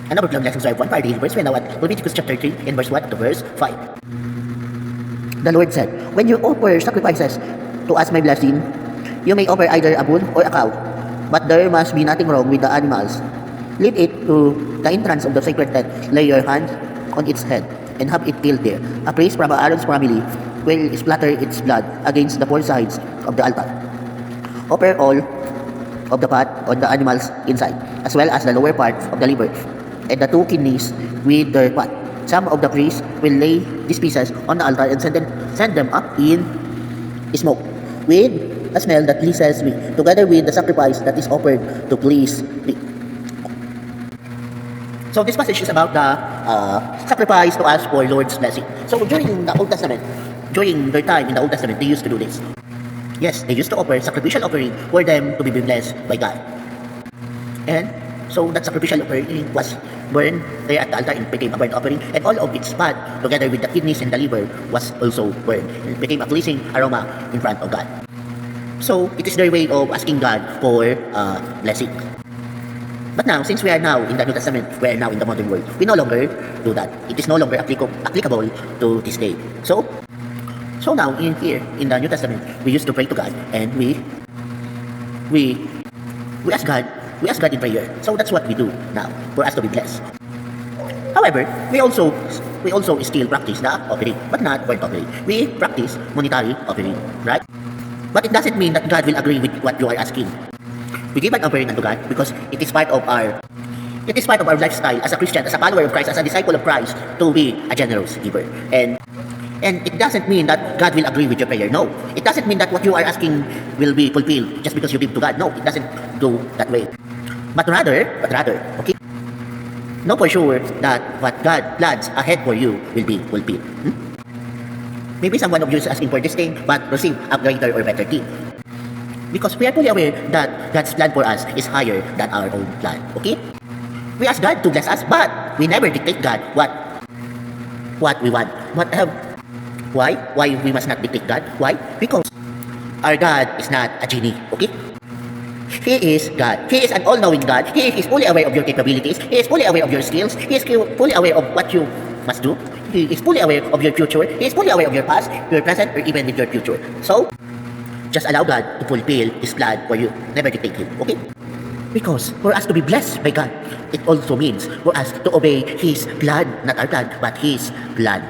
And our long lessons are 1 for our daily verse. We're now at Leviticus chapter 3 in verse 1 to verse 5. The Lord said, "When you offer sacrifices to us my blessing, you may offer either a bull or a cow, but there must be nothing wrong with the animals. Lead it to the entrance of the sacred tent, lay your hand on its head, and have it killed there. A priest from Aaron's family will splatter its blood against the four sides of the altar. Offer all of the fat on the animal's inside, as well as the lower part of the liver, and the two kidneys with their fat. Some of the priests will lay these pieces on the altar and send them up in smoke, with a smell that pleases me, together with the sacrifice that is offered to please me." So this passage is about the sacrifice to ask for Lord's blessing. So during the Old Testament, during their time in the Old Testament, they used to do this. Yes, they used to offer sacrificial offering for them to be blessed by God. And so that sacrificial offering was burned there at the altar and became a burnt offering, and all of its fat, together with the kidneys and the liver, was also burned. It became a pleasing aroma in front of God. So it is their way of asking God for blessing. But now, since we are now in the New Testament, we are now in the modern world, we no longer do that. It is no longer applicable to this day. So now in here in the New Testament, we used to pray to God, and we ask God. We ask God in prayer. So that's what we do now for us to be blessed. However, we also still practice the offering, but not burnt offering. We practice monetary offering, right? But it doesn't mean that God will agree with what you are asking. We give an offering unto God because it is part of our lifestyle as a Christian, as a follower of Christ, as a disciple of Christ, to be a generous giver. And it doesn't mean that God will agree with your prayer. No. It doesn't mean that what you are asking will be fulfilled just because you give to God. No, it doesn't go that way. But rather, okay, know for sure that what God plans ahead for you will be fulfilled. Maybe someone of you is asking for this thing, but receive a greater or better thing. Because we are fully aware that God's plan for us is higher than our own plan. Okay? We ask God to bless us, but we never dictate God what we want. Why? Why we must not dictate God? Why? Because our God is not a genie. Okay? He is God. He is an all-knowing God. He is fully aware of your capabilities. He is fully aware of your skills. He is fully aware of what you must do. He is fully aware of your future. He is fully aware of your past, your present, or even with your future. So, just allow God to fulfill His plan for you. Never dictate Him. Okay? Because for us to be blessed by God, it also means for us to obey His plan, not our plan, but His plan.